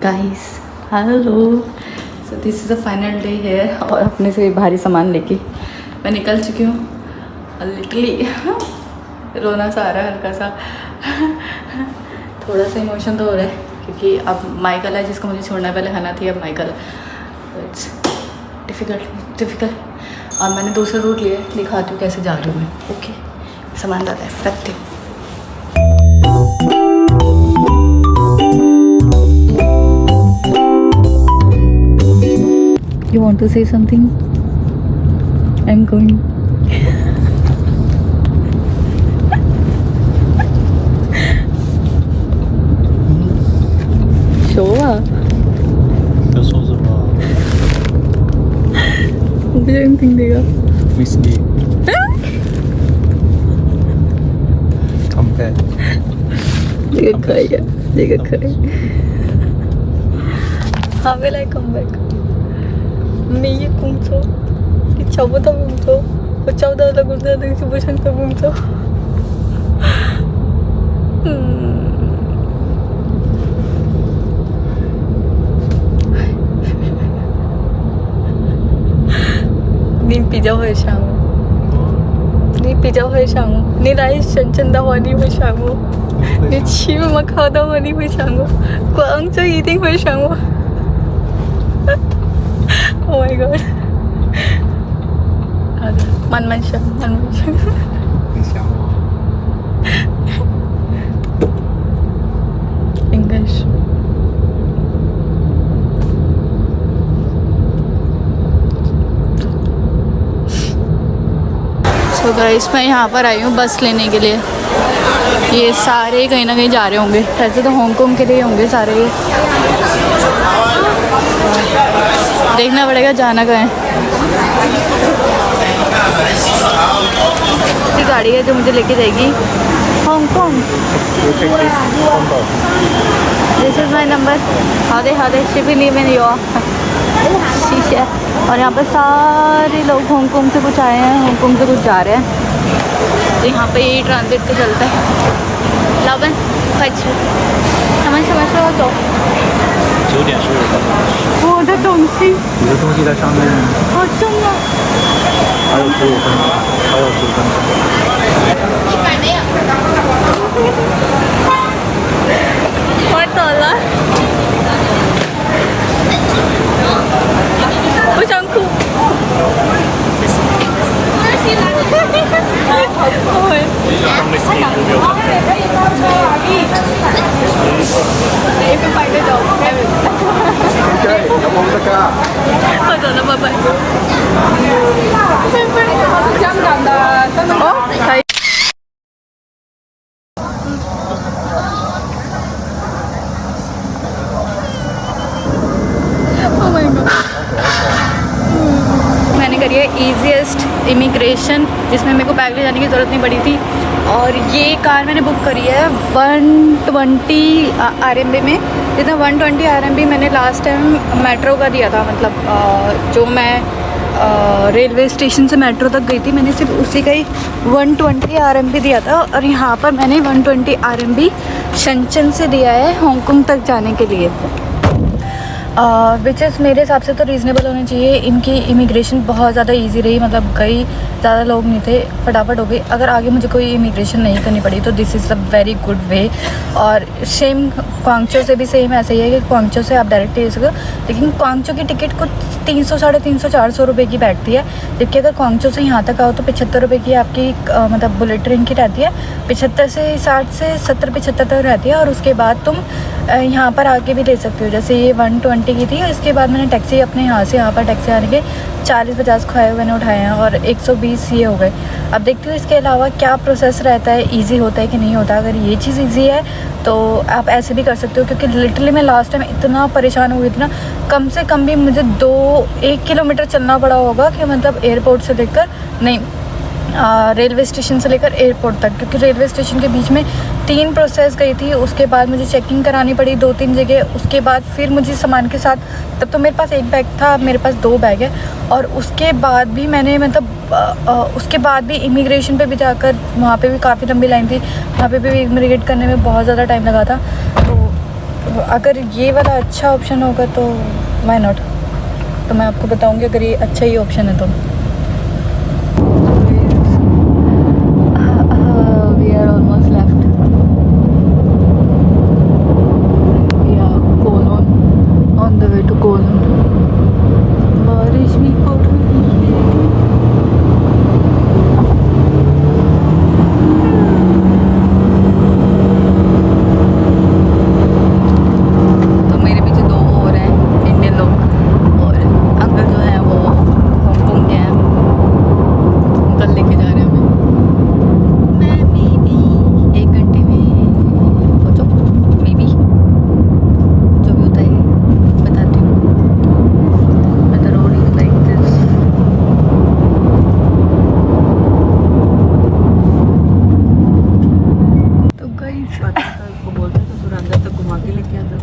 Guys hello, so this is the final day है और अपने से भारी सामान लेके मैं निकल चुकी हूँ। लिटरली रोना सा आ रहा है हल्का सा थोड़ा सा इमोशन तो हो रहा है क्योंकि अब माइकल है जिसको मुझे छोड़ना पहले हना थी, अब माइकल है। इट्स डिफ़िकल्ट और मैंने दूसरा रूट लिया, दिखाती हूँ कैसे जा रही हूँ मैं। ओके, सामान ज़्यादा है, रखती हूँ। You want to say something? I'm going. Show up. 要说什么 我不想听这个。 ？Miss me. Come back. 这个可以，这个可以。How will I come back? 没有工作，你找不到工作，我找到了工作，但是不想找工作。你比较会想我，你比较会想我，你来深圳的话你会想我，你去马考的话你会想我，广州一定会想我。Oh my god！ 好的，慢慢想，慢慢想。你想我？应该是。So guys, मैं यहाँ पर आई हूँ बस लेने के लिए। ये सारे कहीं ना कहीं जा रहे होंगे, वैसे तो हांगकांग के लिए होंगे सारे। देखना पड़ेगा जाना कहाँ है। ये गाड़ी है जो मुझे लेके जाएगी Hong Kong. This is my number. हादे शिपिली में यो शीशा। और यहाँ पर सारे लोग हांगकांग से कुछ आए हैं, हांगकांग से कुछ जा रहे हैं। तो यहाँ पे ये ट्रांजिट पे चलता है। लावन खच हमें समझ लो तो 9点15分。我的东西你的东西在上面。好重啊！还有15分钟，还有15分钟。我走了，我想哭。上面是你有没有看我走了，拜拜。是香港的哦，可以。Oh my god! मैंने करी है ईजीएस्ट इमिग्रेशन, जिसमें मेरे को बैग ले जाने की ज़रूरत नहीं पड़ी थी। और ये कार मैंने बुक करी है 120 RMB में। जितना 120 RMB मैंने लास्ट टाइम मेट्रो का दिया था, मतलब जो मैं रेलवे स्टेशन से मेट्रो तक गई थी, मैंने सिर्फ उसी का ही 120 RMB दिया था। और यहाँ पर मैंने 120 RMB शनचन से दिया है हांगकांग तक जाने के लिए, विच इज़ मेरे हिसाब से तो रीज़नेबल होनी चाहिए। इनकी इमिग्रेशन बहुत ज़्यादा इजी रही, मतलब कई ज़्यादा लोग नहीं थे, फटाफट हो गई। अगर आगे मुझे कोई इमिग्रेशन नहीं करनी पड़ी तो this is a very good way. और सेम क्वांगचो से भी सेम ऐसा ही है कि क्वांगचो से आप डायरेक्ट ले सको, लेकिन क्वांगचो की टिकट कुछ 300, 350, 400 रुपये की बैठती है। जबकि अगर क्वांगचो से यहाँ तक आओ तो 75 रुपये की आपकी मतलब बुलेट ट्रेन की रहती है। 75 से 60 से 70, 75 तक रहती है। और उसके बाद तुम यहाँ पर आके भी ले सकते हो। जैसे ये 120 की थी, इसके बाद मैंने टैक्सी अपने यहाँ से यहाँ पर टैक्सी आने के 40-50 खोए मैंने उठाए हैं और 120 ये हो गए। अब देखती हूँ इसके अलावा क्या प्रोसेस रहता है, ईजी होता है कि नहीं होता। अगर ये चीज़ ईजी है तो आप ऐसे भी कर सकते हो, क्योंकि लिटरली मैं लास्ट टाइम इतना परेशान हो गई थी ना, कम से कम भी मुझे 1 किलोमीटर चलना पड़ा होगा कि मतलब एयरपोर्ट से लेकर नहीं रेलवे स्टेशन से लेकर एयरपोर्ट तक, क्योंकि रेलवे स्टेशन के बीच में 3 प्रोसेस गई थी। उसके बाद मुझे चेकिंग करानी पड़ी 2-3 जगह। उसके बाद फिर मुझे सामान के साथ, तब तो मेरे पास 1 बैग था, अब मेरे पास 2 बैग है। और उसके बाद भी मैंने मतलब उसके बाद भी इमिग्रेशन पे भी जाकर वहाँ पे भी काफ़ी लंबी लाइन थी, वहाँ पे भी इमिग्रेट करने में बहुत ज़्यादा टाइम लगा था। तो अगर ये वाला अच्छा ऑप्शन होगा तो व्हाई नॉट, तो मैं आपको बताऊंगी अगर ये अच्छा ही ऑप्शन है तो। We are almost left, we are Cologne, on the way to Cologne. बारिश भी पड़ रही है। तो मेरे पीछे दो और हैं इंडियन लोग, और अंकल जो हैं वो हांगकांग के हैं, अंकल लेके जा रहे हैं हमें। मैं मे बी 1 घंटे में पहुँचो, मे बी जो भी होता है बताती हूँ। But the road is like this. तो गाइस को बोलते हैं तो फिर अंदर तक घुमा के लेके आता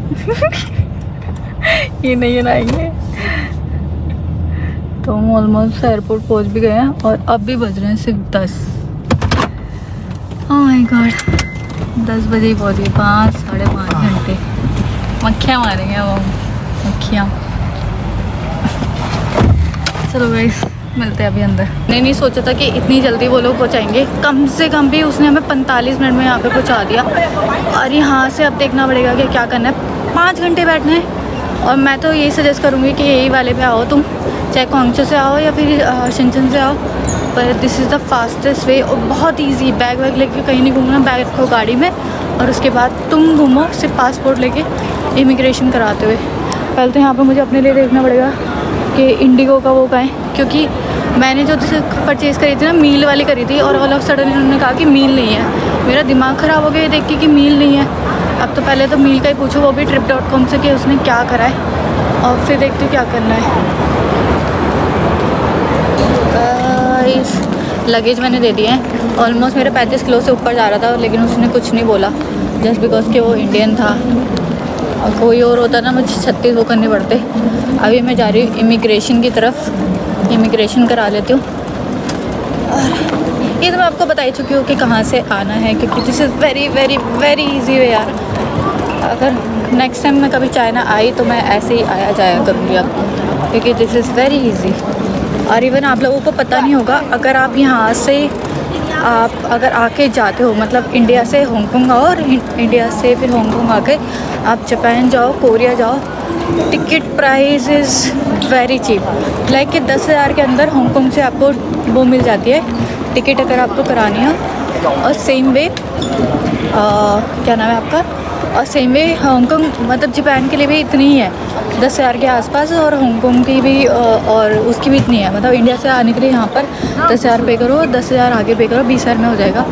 ये नहीं आएंगे। तो हम ऑलमोस्ट एयरपोर्ट पहुंच भी गए हैं और अब भी बज रहे हैं सिर्फ 10। ओह माय गॉड, 10 बजे ही पहुंच गए। 5 साढ़े 5 घंटे मक्खियाँ मारेंगे अब हम, मक्खियाँ। चलो गाइस मिलते हैं अभी अंदर। नहीं सोचा था कि इतनी जल्दी वो लोग पहुंचाएंगे, कम से कम भी उसने हमें 45 मिनट में यहाँ पे पहुंचा दिया। और यहाँ से अब देखना पड़ेगा कि क्या करना है। 5 घंटे बैठना है। और मैं तो यही सजेस्ट करूँगी कि यही वाले पे आओ तुम, चाहे क्वांगचो से आओ या फिर शिनचन से आओ, पर this is the fastest way. और बहुत ईजी, बैग वैग लेके कहीं नहीं घूमना, बैग रखो गाड़ी में और उसके बाद तुम घूमो सिर्फ पासपोर्ट लेके इमिग्रेशन कराते हुए। पहले तो यहाँ पर मुझे अपने लिए देखना पड़ेगा कि इंडिगो का वो का है, क्योंकि मैंने जो परचेज़ करी थी ना, मील वाली करी थी, और ऑल ऑफ सडन उन्होंने कहा कि मील नहीं है। मेरा दिमाग ख़राब हो गया ये देख के कि मील नहीं है। अब तो पहले तो मील का ही पूछो, वो भी trip.com से कि उसने क्या करा है, और फिर देखते हो क्या करना है। गाइस लगेज मैंने दे दिए हैं। ऑलमोस्ट मेरा 35 किलो से ऊपर जा रहा था, लेकिन उसने कुछ नहीं बोला, जस्ट बिकॉज कि वो इंडियन था। और कोई और होता ना मुझे 36 वो करने पड़ते। अभी मैं जा रही हूँ इमिग्रेशन की तरफ, इमिग्रेशन करा लेती हूँ। और ये तो मैं आपको बता ही चुकी हूँ कि कहाँ से आना है, क्योंकि this is very very very easy way यार। अगर नेक्स्ट टाइम मैं कभी चाइना आई तो मैं ऐसे ही आया जाया करूँगी अब, क्योंकि दिस इज़ वेरी इजी। और इवन आप लोगों को पता नहीं होगा, अगर आप यहाँ से आप अगर आके जाते हो, मतलब इंडिया से हांगकांग आओ और इंडिया से फिर हांगकांग आके आप जापान जाओ, कोरिया जाओ, ticket price is very cheap. Like कि 10,000 के अंदर हांगकांग से आपको वो मिल जाती है टिकट, अगर आपको करानी हो। और सेम वे क्या नाम है आपका, और सेम वे हांगकांग, मतलब जापान के लिए भी इतनी ही है 10,000 के आसपास, और हांगकांग की भी और उसकी भी इतनी है। मतलब इंडिया से आने के लिए यहाँ पर 10,000 पे करो, 10,000 आगे पे करो, 20,000 में हो जाएगा।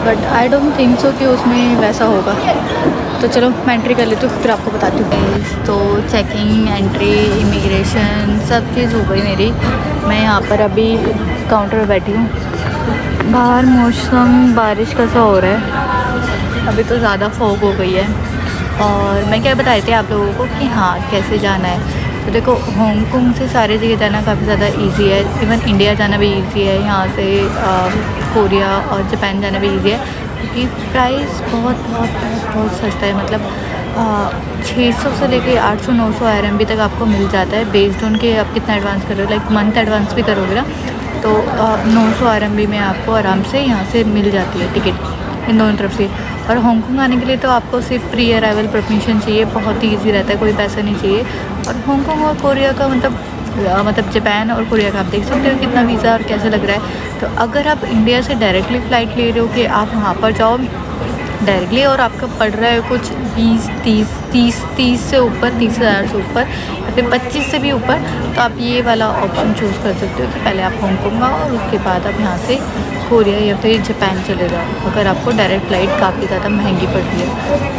But I don't think so कि उसमें वैसा होगा। तो चलो मैं एंट्री कर लेती हूँ, फिर आपको बताती हूँ। तो चेकिंग, एंट्री, इमिग्रेशन सब चीज़ हो गई मेरी। मैं यहाँ पर अभी काउंटर पर बैठी हूँ। बाहर मौसम बारिश का सा हो रहा है, अभी तो ज़्यादा फॉग हो गई है। और मैं क्या बताई थी आप लोगों को कि हाँ कैसे जाना है। तो देखो हांगकांग से सारी जगह जाना काफ़ी ज़्यादा इजी है, इवन इंडिया जाना भी इजी है, यहाँ से कोरिया और जापान जाना भी इजी है, क्योंकि प्राइस बहुत बहुत बहुत बहुत सस्ता है। मतलब 600 से लेके 800-900 RMB तक आपको मिल जाता है, बेस्ड ऑन के आप कितना एडवांस कर रहे हो। लाइक मंथ एडवांस भी करोगे ना तो 900 RMB में आपको आराम से यहाँ से मिल जाती है टिकट, इन दोनों तरफ से। और हांगकांग आने के लिए तो आपको सिर्फ प्री अराइवल परमिशन चाहिए, बहुत ही ईजी रहता है, कोई पैसा नहीं चाहिए। और हांगकांग और कोरिया का मतलब जापान और कोरिया का आप देख सकते हो कितना वीज़ा और कैसे लग रहा है। तो अगर आप इंडिया से डायरेक्टली फ़्लाइट ले रहे हो कि आप वहाँ पर जाओ डायरेक्टली, और आपका पड़ रहा है कुछ 20-30 से ऊपर, 30,000 से ऊपर या फिर 25 से भी ऊपर, तो आप ये वाला ऑप्शन चूज़ कर सकते हो कि पहले आप हांगकांग आओ और उसके बाद आप यहाँ से कोरिया या फिर जापान चले जाओ। अगर आपको डायरेक्ट फ़्लाइट काफ़ी ज़्यादा महंगी पड़ती है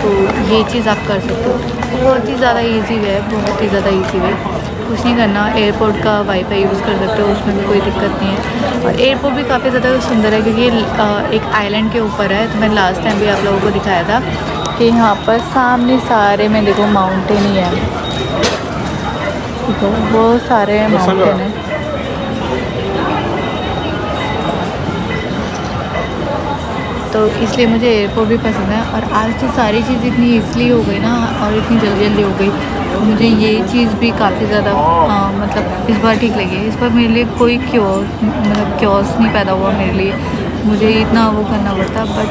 तो ये चीज़ आप कर सकते हो। बहुत ही ज़्यादा ईजी वे है, बहुत ही ज़्यादा ईजी वे। कुछ नहीं करना, एयरपोर्ट का वाईफाई यूज़ कर सकते हो, उसमें भी कोई दिक्कत नहीं है। और एयरपोर्ट भी काफ़ी ज़्यादा सुंदर है, क्योंकि एक आइलैंड के ऊपर है। तो मैं लास्ट टाइम भी आप लोगों को दिखाया था कि यहाँ पर सामने सारे में देखो माउंटेन ही है, देखो बहुत सारे माउंटेन हैं। तो इसलिए मुझे एयरपोर्ट भी पसंद है। और आज तो सारी चीज़ इतनी ईज़िली हो गई ना और इतनी जल्दी जल्दी हो गई, तो मुझे ये चीज़ भी काफ़ी ज़्यादा मतलब इस बार ठीक लगी है। इस बार मेरे लिए कोई क्योस नहीं पैदा हुआ मेरे लिए, मुझे इतना वो करना पड़ता। बट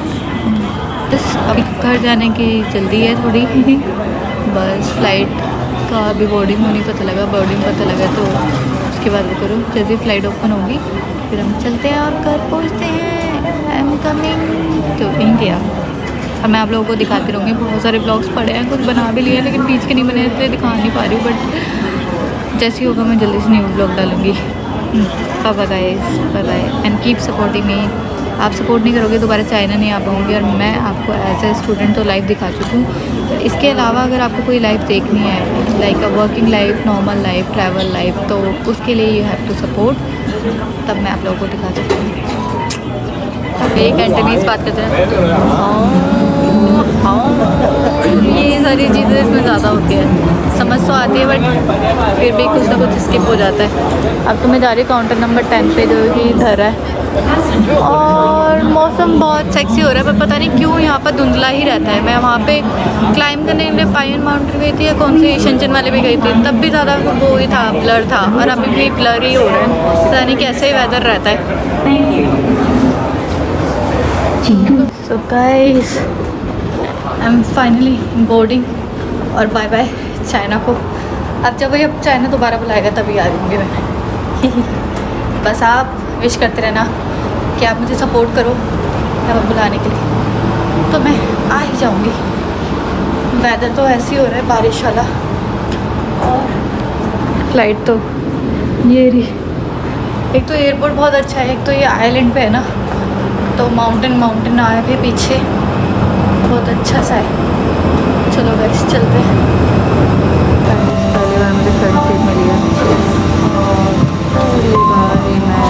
बस अभी घर जाने की जल्दी है थोड़ी बस फ्लाइट का अभी बोर्डिंग होनी पता लगा तो उसके बाद वो करो, जैसे फ्लाइट ओपन होगी फिर हम चलते हैं और घर पहुँचते हैं। I am coming to India. अब मैं आप लोगों को दिखाती रहूँगी, बहुत सारे ब्लॉग्स पड़े हैं, कुछ बना भी लिए हैं लेकिन बीच के नहीं बने इसलिए दिखा नहीं पा रही हूँ। बट जैसे ही होगा मैं जल्दी से न्यू ब्लॉग डालूँगी। Bye guys, bye bye and keep supporting me. आप सपोर्ट नहीं करोगे दोबारा चाइना नहीं आ पाऊँगी। और मैं आपको एज ए स्टूडेंट तो लाइफ दिखा चुकी हूँ, इसके अलावा अगर आपको कोई लाइफ देखनी है like a working life, normal life, travel life, तो उसके लिए यू हैव टू सपोर्ट, तब मैं आप लोगों को दिखा सकती हूँ। एक कैंटनीज बात करते हैं, ये सारी चीज़ें इसमें ज़्यादा होती है, समझ तो आती है बट फिर भी कुछ ना कुछ स्किप हो जाता है। अब तो मैं जा रही हूँ काउंटर नंबर 10 पे जो कि इधर है। और मौसम बहुत सेक्सी हो रहा है पर पता नहीं क्यों यहाँ पर धुंधला ही रहता है। मैं वहाँ पे क्लाइंब करने के लिए पाइन माउंटेन गई थी या कौन सी शंचन वाले भी गई थी, तब भी ज़्यादा वो ही था, ब्लर था, और अभी भी ब्लर ही हो रहा है, पता नहीं कैसे वेदर रहता है। So guys I am finally boarding और बाय बाय चाइना को। अब जब वही अब चाइना दोबारा बुलाएगा तभी आ जाऊँगी मैं। बस आप विश करते रहना कि आप मुझे सपोर्ट करो अब बुलाने के लिए, तो मैं आ ही जाऊँगी। वेदर तो ऐसे ही हो रहा है बारिश वाला, और फ्लाइट तो ये रही। एक तो एयरपोर्ट बहुत अच्छा है, एक तो ये आइलैंड पे है ना, तो माउंटेन आए हुए पीछे, बहुत अच्छा सा है। चलो गाइस चलते हैं। पहली बार मुझे फ्रंट सीट मिली है और पहली बार ही मैं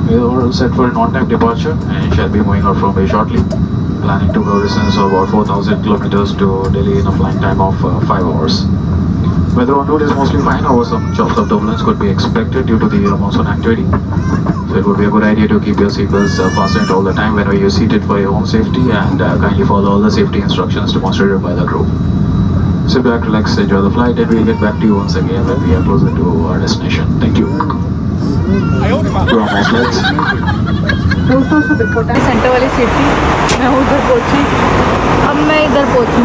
We are all set for an on-time departure and shall be moving out from Bay shortly. Planning to go distance of about 4,000 kilometers to Delhi in a flight time of 5 hours. Weather on route is mostly fine, however some chops of turbulence could be expected due to the monsoon activity. So it would be a good idea to keep your seatbelts fastened all the time whenever you're seated for your own safety, and kindly follow all the safety instructions demonstrated by the crew. Sit back, relax, enjoy the flight, and we'll get back to you once again when we are closer to our destination. Thank you. To our most flights. Centre वाली seat थी, मैं उधर पहुंची, अब मैं इधर पहुंची।